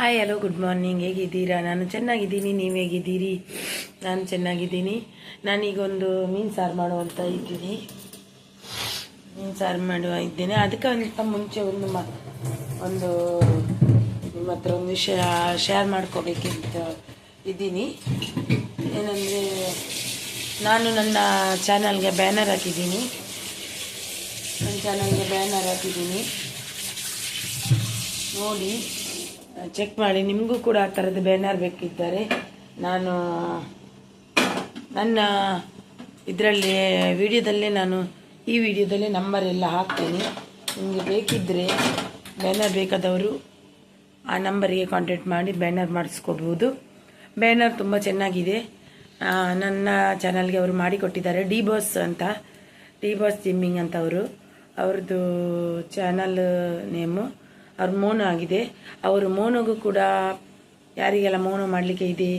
Hi hello good morning. ಹೇಗಿದ್ದೀರಾ? ನಾನು ಚೆನ್ನಾಗಿದ್ದೀನಿ. ನೀವು ಹೇಗಿದ್ದೀರಿ? ನಾನು ಚೆನ್ನಾಗಿದ್ದೀನಿ. ನಾನೀಗೊಂದು ಮೀನು ಸಾರು ಮಾಡುವಂತ ಇದ್ದೀನಿ. ಮೀನು ಸಾರು ಇದ್ದೇನೆ. ಅದಕ್ಕಿಂತ ಮುಂಚೆ ಒಂದು ನಿಮ್ಮ ಹತ್ರ ಒಂದು ವಿಷಯ ಶೇರ್ ಮಾಡ್ಕೋಬೇಕಂತ ಇದ್ದೀನಿ. ಏನಂದರೆ, ನಾನು ನನ್ನ ಚಾನಲ್ಗೆ ಬ್ಯಾನರ್ ಹಾಕಿದ್ದೀನಿ. ನೋಡಿ, ಚೆಕ್ ಮಾಡಿ. ನಿಮಗೂ ಕೂಡ ಆ ಥರದ ಬ್ಯಾನರ್ ಬೇಕಿದ್ದರೆ ನಾನು ನನ್ನ ಇದರಲ್ಲಿ ಈ ವಿಡಿಯೋದಲ್ಲೇ ನಂಬರ್ ಎಲ್ಲ ಹಾಕ್ತೀನಿ. ನಿಮಗೆ ಬೇಕಿದ್ದರೆ ಬ್ಯಾನರ್ ಬೇಕಾದವರು ಆ ನಂಬರಿಗೆ ಕಾಂಟ್ಯಾಕ್ಟ್ ಮಾಡಿ ಬ್ಯಾನರ್ ಮಾಡಿಸ್ಕೊಡ್ಬೋದು. ಬ್ಯಾನರ್ ತುಂಬ ಚೆನ್ನಾಗಿದೆ. ನನ್ನ ಚಾನಲ್ಗೆ ಅವರು ಮಾಡಿಕೊಟ್ಟಿದ್ದಾರೆ. ಡಿ ಬಾಸ್ ಜಿಮ್ಮಿಂಗ್ ಅಂತ ಅವ್ರದ್ದು ಚಾನಲ್ ನೇಮು. ಅವ್ರ ಮೋನೋ ಆಗಿದೆ. ಅವರು ಮೋನೋಗೂ ಕೂಡ ಯಾರಿಗೆಲ್ಲ ಮೋನೋ ಮಾಡಲಿಕ್ಕೆ ಇದೆ,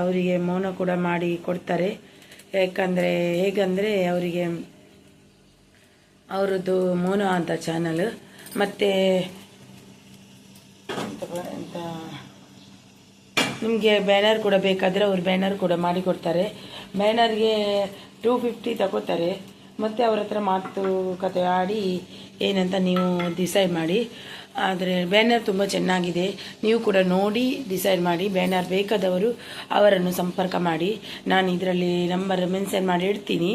ಅವರಿಗೆ ಮೋನೋ ಕೂಡ ಮಾಡಿ ಕೊಡ್ತಾರೆ. ಹೇಗಂದರೆ ಅವರಿಗೆ ಅವರದ್ದು ಮೋನೋ ಅಂತ ಚಾನಲ್. ಮತ್ತು ನಿಮಗೆ ಬ್ಯಾನರ್ ಕೂಡ ಬೇಕಾದರೆ ಅವರು ಬ್ಯಾನರ್ ಕೂಡ ಮಾಡಿಕೊಡ್ತಾರೆ. ಬ್ಯಾನರ್ಗೆ 250 ತಗೋತಾರೆ. ಮತ್ತು ಅವ್ರ ಹತ್ರ ಮಾತುಕತೆ ಆಡಿ ಏನಂತ ನೀವು ಡಿಸೈಡ್ ಮಾಡಿ. ಆದರೆ ಬ್ಯಾನರ್ ತುಂಬ ಚೆನ್ನಾಗಿದೆ. ನೀವು ಕೂಡ ನೋಡಿ ಡಿಸೈಡ್ ಮಾಡಿ. ಬ್ಯಾನರ್ ಬೇಕಾದವರು ಅವರನ್ನು ಸಂಪರ್ಕ ಮಾಡಿ. ನಾನು ಇದರಲ್ಲಿ ನಂಬರ್ ಮೆನ್ಷನ್ ಮಾಡಿ ಇಡ್ತೀನಿ.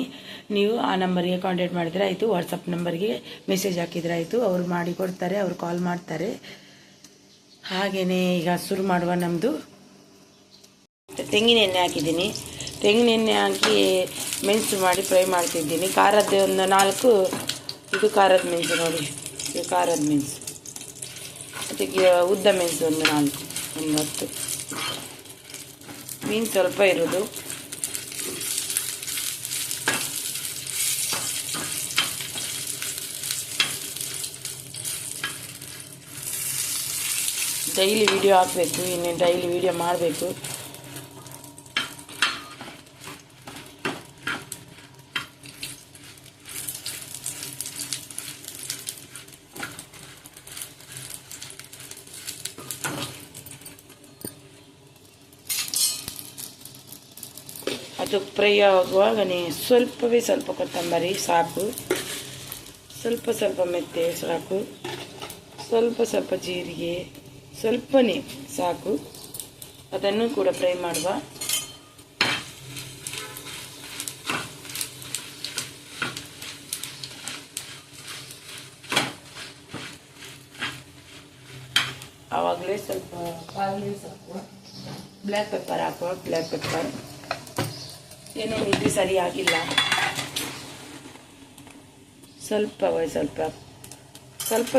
ನೀವು ಆ ನಂಬರಿಗೆ ಕಾಂಟ್ಯಾಕ್ಟ್ ಮಾಡಿದರೆ ಆಯಿತು. ವಾಟ್ಸಪ್ ನಂಬರ್ಗೆ ಮೆಸೇಜ್ ಹಾಕಿದರೆ ಆಯಿತು. ಅವರು ಮಾಡಿ ಕೊಡ್ತಾರೆ. ಅವರು ಕಾಲ್ ಮಾಡ್ತಾರೆ. ಹಾಗೆಯೇ ಈಗ ಶುರು ಮಾಡುವ. ನಮ್ಮದು ತೆಂಗಿನ ಎಣ್ಣೆ ಹಾಕಿದ್ದೀನಿ. ತೆಂಗಿನ ಎಣ್ಣೆ ಹಾಕಿ ಮೆಣಸು ಮಾಡಿ ಫ್ರೈ ಮಾಡ್ತಿದ್ದೀನಿ. ಖಾರದ್ದು ಒಂದು 4 ಇದು ಖಾರದ ಮೆಣಸು ನೋಡಿ. ಇದು ಖಾರದ ಮೆಣಸು. ಅದಕ್ಕೆ ಉದ್ದ ಮೆಣಸು ಒಂದು 4, ಒಂದು 10. ಮೀನು ಸ್ವಲ್ಪ ಇರೋದು. ಡೈಲಿ ವಿಡಿಯೋ ಹಾಕಬೇಕು. ಇನ್ನು ಡೈಲಿ ವಿಡಿಯೋ ಮಾಡಬೇಕು. ಅದು ಫ್ರೈ ಆಗುವಾಗನೇ ಸ್ವಲ್ಪ ಕೊತ್ತಂಬರಿ ಸಾಕು, ಸ್ವಲ್ಪ ಮೆಂತ್ಯ ಸಾಕು, ಸ್ವಲ್ಪ ಜೀರಿಗೆ ಸ್ವಲ್ಪನೇ ಸಾಕು. ಅದನ್ನು ಕೂಡ ಫ್ರೈ ಮಾಡುವ. ಆವಾಗಲೇ ಸ್ವಲ್ಪ ಸಾಕು. ಬ್ಲ್ಯಾಕ್ ಪೆಪ್ಪರ್ ಹಾಕುವ. ಬ್ಲ್ಯಾಕ್ ಪೆಪ್ಪರ್ ಏನೋ ಇದು ಸರಿಯಾಗಿಲ್ಲ. ಸ್ವಲ್ಪ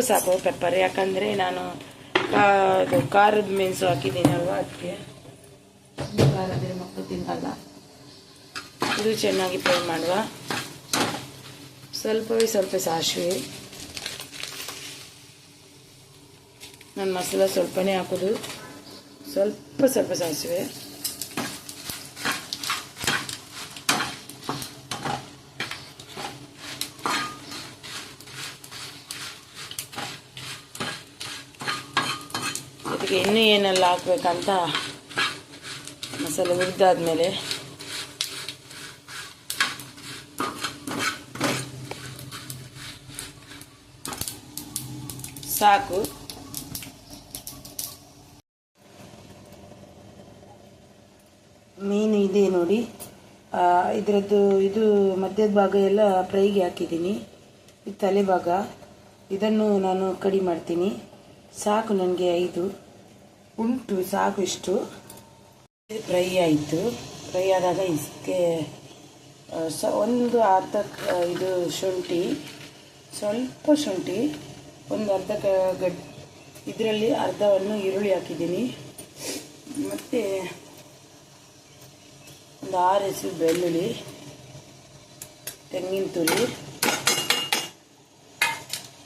ಸಾಕು ಪೆಪ್ಪರ್. ಯಾಕಂದರೆ ನಾನು ಖಾರದ ಮೆಣಸು ಹಾಕಿದ್ದೀನಲ್ವ, ಅದಕ್ಕೆ ಖಾರದ್ರೆ ಮಕ್ಕಳು ತಿನ್ನಲ್ಲ. ಇದು ಚೆನ್ನಾಗಿ ಫ್ರೈ ಮಾಡುವ. ಸ್ವಲ್ಪ ಸಾಸಿವೆ. ನಾನು ಮಸಾಲ ಸ್ವಲ್ಪನೇ ಹಾಕೋದು. ಸ್ವಲ್ಪ ಸಾಸಿವೆ. ಅದಕ್ಕೆ ಇನ್ನೂ ಏನೆಲ್ಲ ಹಾಕ್ಬೇಕಂತ ಮಸಾಲೆ ಹುರಿದಾದ್ಮೇಲೆ ಸಾಕು. ಮೀನು ಇದೆ ನೋಡಿ. ಇದರದ್ದು ಇದು ಮಧ್ಯದ ಭಾಗ ಎಲ್ಲ ಫ್ರೈಗೆ ಹಾಕಿದ್ದೀನಿ. ಇದು ತಲೆ ಭಾಗ. ಇದನ್ನು ನಾನು ಕಡಿ ಮಾಡ್ತೀನಿ. ಸಾಕು, ನನಗೆ 5 ಉಂಟು, ಸಾಕು ಇಷ್ಟು. ಫ್ರೈ ಆಯಿತು. ಫ್ರೈ ಆದಾಗ ಇದಕ್ಕೆ ಒಂದು ಅರ್ಧ ಇದು ಶುಂಠಿ, ಸ್ವಲ್ಪ ಶುಂಠಿ, ಒಂದು ಅರ್ಧ ಇದರಲ್ಲಿ ಅರ್ಧವನ್ನು ಈರುಳ್ಳಿ ಹಾಕಿದ್ದೀನಿ. ಮತ್ತು ಒಂದು 6 ಎಸಳು ಬೆಳ್ಳುಳ್ಳಿ, ತೆಂಗಿನ ತುರಿ,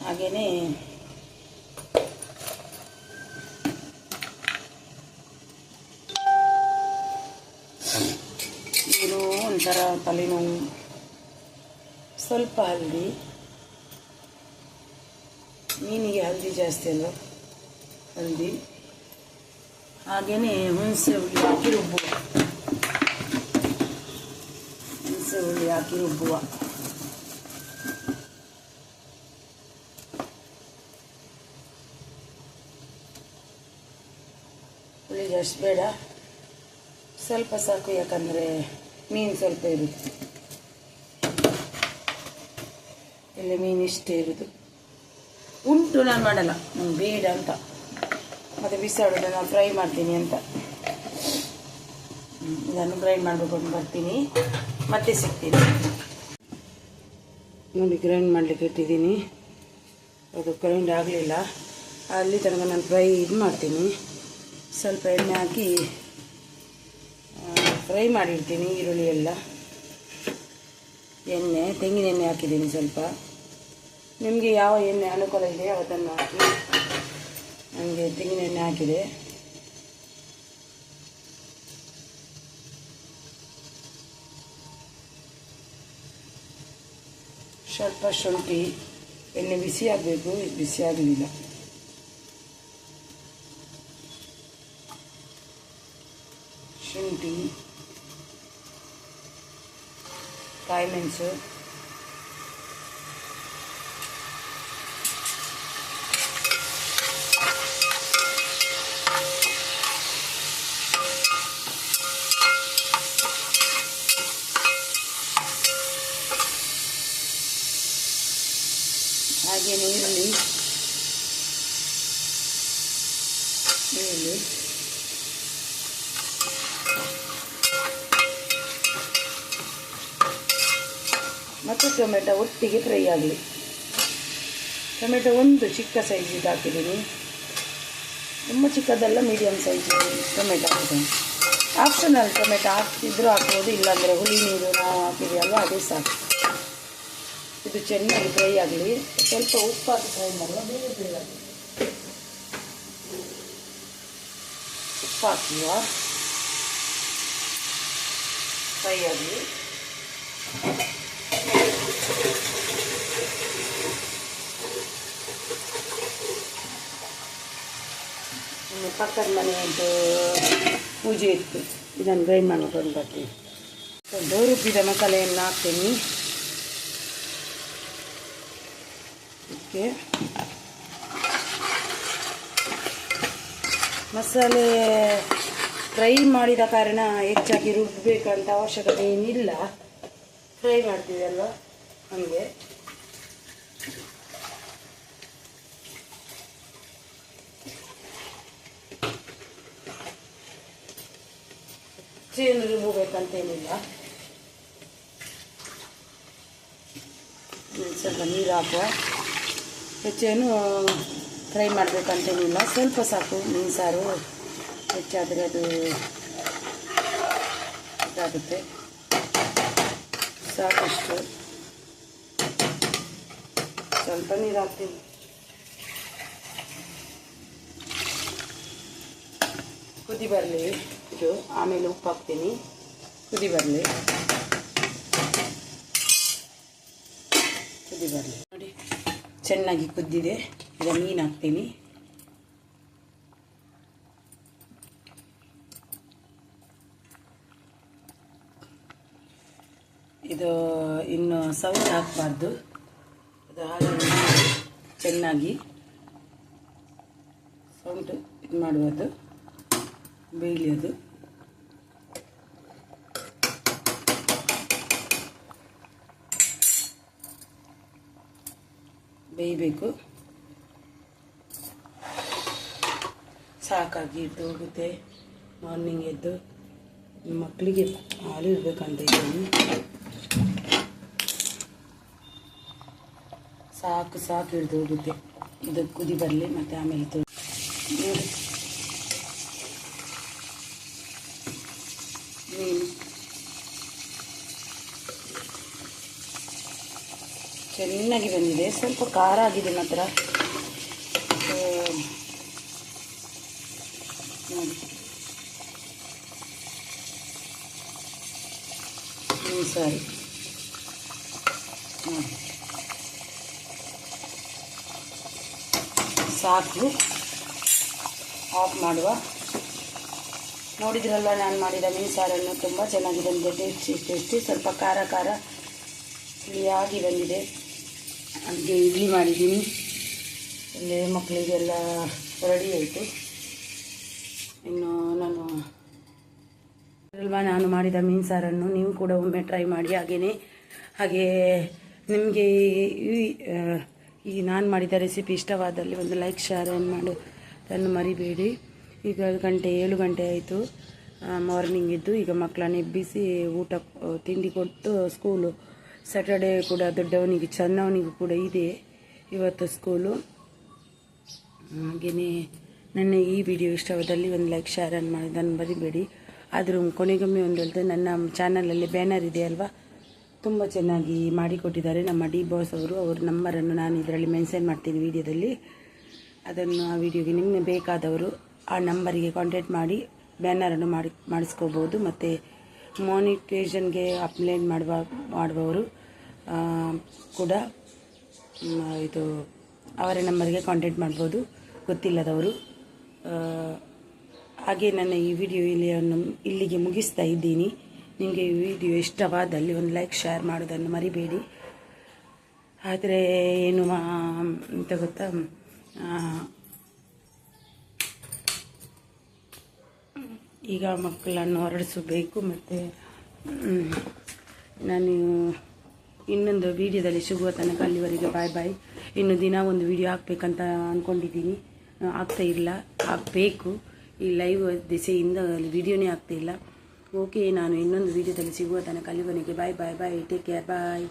ಹಾಗೆಯೇ ಏನೋ ಒಂಥರ ತಲೆನೋವು. ಸ್ವಲ್ಪ ಹಲ್ದಿ. ಮೀನಿಗೆ ಹಲ್ದಿ ಜಾಸ್ತಿ ಅಲ್ವ, ಹಲ್ದಿ ಹಾಗೆಯೇ ಹುಣಸೆ ಹುಳಿ ಹಾಕಿ ರುಬ್ಬುವ. ಹುಣಸೆ ಹುಳಿ ಹಾಕಿ ರುಬ್ಬುವ. ಹುಳಿ ಜಾಸ್ತಿ ಬೇಡ, ಸ್ವಲ್ಪ ಸಾಕು, ಯಾಕಂದರೆ ಮೀನು ಸ್ವಲ್ಪ ಇರುತ್ತೆ. ಇಲ್ಲಿ ಮೀನು ಇಷ್ಟೇ ಇರೋದು ಉಂಟು, ನಾನು ಮಾಡಲ್ಲ, ನಂಗೆ ಬೇಡ ಅಂತ, ಮತ್ತು ಬಿಸಾಡೋದು ನಾನು ಫ್ರೈ ಮಾಡ್ತೀನಿ ಅಂತ. ಇದನ್ನು ಗ್ರೈಂಡ್ ಮಾಡಬೇಕು ಅಂತ ಬರ್ತೀನಿ, ಮತ್ತೆ ಸಿಗ್ತೀನಿ. ನೋಡಿ ಗ್ರೈಂಡ್ ಮಾಡಲಿಕ್ಕೆ ಇಟ್ಟಿದ್ದೀನಿ, ಅದು ಗ್ರೈಂಡ್ ಆಗಲಿಲ್ಲ, ಅಲ್ಲಿ ತನಕ ನಾನು ಫ್ರೈ ಇದು ಮಾಡ್ತೀನಿ. ಸ್ವಲ್ಪ ಎಣ್ಣೆ ಹಾಕಿ ಫ್ರೈ ಮಾಡಿರ್ತೀನಿ ಈರುಳ್ಳಿ ಎಲ್ಲ. ಎಣ್ಣೆ, ತೆಂಗಿನ ಎಣ್ಣೆ ಹಾಕಿದ್ದೀನಿ ಸ್ವಲ್ಪ. ನಿಮಗೆ ಯಾವ ಎಣ್ಣೆ ಅನುಕೂಲ ಇದೆ ಅದನ್ನು ಹಾಕಿ. ನನಗೆ ತೆಂಗಿನ ಎಣ್ಣೆ ಹಾಕಿದೆ. ಸ್ವಲ್ಪ ಶುಂಠಿ, ಎಣ್ಣೆ ಬಿಸಿ ಆಗಬೇಕು, ಬಿಸಿ ಆಗಲಿಲ್ಲ. ಶುಂಠಿ, ಕಾಯಿ ಮೆಣಸು, ಹಾಗೆ ಈರುಳ್ಳಿ, ಮತ್ತು ಟೊಮೆಟೊ ಒಟ್ಟಿಗೆ ಫ್ರೈ ಆಗಲಿ. ಟೊಮೆಟೊ ಒಂದು ಚಿಕ್ಕ ಸೈಜಿಗೆ ಹಾಕಿದ್ದೀನಿ, ತುಂಬ ಚಿಕ್ಕದಲ್ಲ, ಮೀಡಿಯಮ್ ಸೈಜ್ ಟೊಮೆಟೊ ಹಾಕಿದ್ದೀನಿ. ಆಪ್ಷನಲ್, ಟೊಮೆಟೊ ಹಾಕ್ತಿದ್ರು ಹಾಕ್ಬೋದು, ಇಲ್ಲಾಂದರೆ ಹುಳಿ ನೀರು ನಾವು ಹಾಕಿದೆಯಲ್ವ ಅದೇ ಸಾಕು. ಇದು ಚೆನ್ನಾಗಿ ಫ್ರೈ ಆಗಲಿ. ಸ್ವಲ್ಪ ಉಪ್ಪು ಹಾಕಿ ಫ್ರೈ ಮಾಡುವ, ಬೇಗ ಫ್ರೈ ಆಗಲಿ. ಉಪ್ಪು ಹಾಕುವ, ಫ್ರೈ ಆಗಲಿ. ಪಕ್ಕದ ಮನೆಯದ್ದು ಪೂಜೆ ಇತ್ತು, ಇದನ್ನು ಗ್ರೈಂಡ್ ಮಾಡ್ಕೊಂಡು ಬರ್ತೀನಿ. ರುಬ್ಬಿದ ಮಸಾಲೆಯನ್ನು ಹಾಕ್ತೀನಿ. ಇದಕ್ಕೆ ಮಸಾಲೆ ಫ್ರೈ ಮಾಡಿದ ಕಾರಣ ಹೆಚ್ಚಾಗಿ ರುಬ್ಬಬೇಕಂತ ಅವಶ್ಯಕತೆ ಏನಿಲ್ಲ, ಫ್ರೈ ಮಾಡ್ತೀವಿ ಅಲ್ವ ನಮಗೆ. ಹೆಚ್ಚೇನು ರುಬ್ಬಬೇಕಂತೇನಿಲ್ಲ. ಸ್ವಲ್ಪ ನೀರು ಹಾಕುವ. ಹೆಚ್ಚೇನು ಫ್ರೈ ಮಾಡಬೇಕಂತೇನಿಲ್ಲ, ಸ್ವಲ್ಪ ಸಾಕು. ಮೀನು ಸಾರು ಹೆಚ್ಚಾದರೆ ಅದು ಇದಾಗುತ್ತೆ, ಸಾಕಷ್ಟು. ಸ್ವಲ್ಪ ನೀರು ಹಾಕ್ತೀನಿ. ಕುದಿ ಬರಲಿ ಇದು, ಆಮೇಲೆ ಉಪ್ಪು ಹಾಕ್ತೀನಿ. ಕುದಿ ಬರಲಿ ನೋಡಿ, ಚೆನ್ನಾಗಿ ಕುದ್ದಿದೆ. ಈಗ ಮೀನು ಹಾಕ್ತೀನಿ. ಇದು ಇನ್ನು ಸೌಂಡ್ ಹಾಕಬಾರ್ದು, ಅದು ಹಾಗೆ ಚೆನ್ನಾಗಿ ಸೌಂಡ್ ಇದು ಮಾಡುವುದು, ಬೇಯಲಿಯೋದು. ಬೇಯಬೇಕು, ಸಾಕಾಗಿ ಇದ್ದು ಹೋಗುತ್ತೆ. ಮಾರ್ನಿಂಗ್ ಎದ್ದು ಮಕ್ಕಳಿಗೆ ಹಾಲು ಇರಬೇಕಂತ ಇದ್ದೀನಿ. ಸಾಕು ಹಿಡಿದು ಹೋಗುತ್ತೆ. ಇದು ಕುದಿ ಬರಲಿ, ಮತ್ತು ಆಮೇಲೆ ನೋಡಿ ಮೀನು ಚೆನ್ನಾಗಿ ಬಂದಿದೆ. ಸ್ವಲ್ಪ ಖಾರ ಆಗಿದೆ ಮಾತ್ರ, ನೋಡಿ ಸರಿ. ಸಾಕು, ಆಫ್ ಮಾಡುವ. ನೋಡಿದ್ರಲ್ವ ನಾನು ಮಾಡಿದ ಮೀನು ಸಾರನ್ನು ತುಂಬ ಚೆನ್ನಾಗಿ ಬಂದಿದೆ. ಟೇಸ್ಟಿ ಸ್ವಲ್ಪ ಖಾರ ಹುಳಿಯಾಗಿ ಬಂದಿದೆ. ಅದಕ್ಕೆ ಇಡ್ಲಿ ಮಾಡಿದ್ದೀನಿ. ಇಲ್ಲಿ ಮಕ್ಕಳಿಗೆಲ್ಲ ರೆಡಿ ಆಯಿತು. ಇನ್ನು ನಾನು ಮಾಡಿದ ಮೀನು ಸಾರನ್ನು ನೀವು ಕೂಡ ಒಮ್ಮೆ ಟ್ರೈ ಮಾಡಿ. ಹಾಗೆ ನಿಮಗೆ ಈ ನಾನು ಮಾಡಿದ ರೆಸಿಪಿ ಇಷ್ಟವಾದಲ್ಲಿ ಒಂದು ಲೈಕ್ ಶೇರ್ ಮಾಡೋದನ್ನು ಮರಿಬೇಡಿ. ಈಗ 7 ಗಂಟೆ ಆಯಿತು, ಮಾರ್ನಿಂಗ್ ಇದ್ದು. ಈಗ ಮಕ್ಕಳನ್ನ ಎಬ್ಬಿಸಿ ಊಟ ತಿಂಡಿ ಕೊಟ್ಟು ಸ್ಕೂಲು ಸ್ಯಾಟರ್ಡೇ ಕೂಡ ದೊಡ್ಡವನಿಗೆ ಸಣ್ಣವನಿಗೂ ಕೂಡ ಇದೆ ಇವತ್ತು ಸ್ಕೂಲು. ಹಾಗೆಯೇ ನನ್ನ ಈ ವಿಡಿಯೋ ಇಷ್ಟವಾದಲ್ಲಿ ಒಂದು ಲೈಕ್ ಶೇರ್ ಮಾಡೋದನ್ನು ಮರಿಬೇಡಿ. ಆದರೂ ಕೊನೆಗೊಮ್ಮೆ ಒಂದು ಹೇಳ್ತೇನೆ, ನನ್ನ ಚಾನಲಲ್ಲಿ ಬ್ಯಾನರ್ ಇದೆ ಅಲ್ವಾ, ತುಂಬ ಚೆನ್ನಾಗಿ ಮಾಡಿಕೊಟ್ಟಿದ್ದಾರೆ ನಮ್ಮ ಡಿ ಬಾಸ್ ಅವರು. ಅವ್ರ ನಂಬರನ್ನು ನಾನು ಇದರಲ್ಲಿ ಮೆನ್ಷನ್ ಮಾಡ್ತೀನಿ ವಿಡಿಯೋದಲ್ಲಿ. ಅದನ್ನು ಆ ವಿಡಿಯೋಗೆ ನಿಮಗೆ ಬೇಕಾದವರು ಆ ನಂಬರಿಗೆ ಕಾಂಟ್ಯಾಕ್ಟ್ ಮಾಡಿ ಬ್ಯಾನರನ್ನು ಮಾಡಿಸ್ಕೋಬೋದು. ಮತ್ತು ಮಾನಿಟೇಷನ್ಗೆ ಅಪ್ಲೈ ಮಾಡುವವರು ಕೂಡ ಇದು ಅವರ ನಂಬರ್ಗೆ ಕಾಂಟ್ಯಾಕ್ಟ್ ಮಾಡ್ಬೋದು, ಗೊತ್ತಿಲ್ಲದವರು. ಹಾಗೆ ನನ್ನ ಈ ವಿಡಿಯೋ ಇಲ್ಲಿಗೆ ಮುಗಿಸ್ತಾ ಇದ್ದೀನಿ. ನಿಮಗೆ ಈ ವಿಡಿಯೋ ಇಷ್ಟವಾದಲ್ಲಿ ಒಂದು ಲೈಕ್ ಶೇರ್ ಮಾಡೋದನ್ನು ಮರಿಬೇಡಿ. ಆದರೆ ಏನು ಅಂತ ಗೊತ್ತಾ, ಈಗ ಮಕ್ಕಳನ್ನು ಹೊರಡಿಸಬೇಕು. ಮತ್ತು ನಾನು ಇನ್ನೊಂದು ವಿಡಿಯೋದಲ್ಲಿ ಸಿಗುವ ತನಕ ಅಲ್ಲಿವರೆಗೆ ಬಾಯ್. ಇನ್ನು ದಿನ ಒಂದು ವಿಡಿಯೋ ಹಾಕಬೇಕಂತ ಅಂದ್ಕೊಂಡಿದ್ದೀನಿ, ಹಾಕಬೇಕು. ಈ ಲೈವ್ ದಿಸೆಯಿಂದ ವಿಡಿಯೋನೇ ಆಗ್ತಾಯಿಲ್ಲ. ಓಕೆ, ನಾನು ಇನ್ನೊಂದು ವಿಡಿಯೋದಲ್ಲಿ ಸಿಗುವ ತನಕ ಅಲ್ಲಿವರೆಗೆ ಬಾಯ್. ಟೇಕ್ ಕೇರ್, ಬಾಯ್.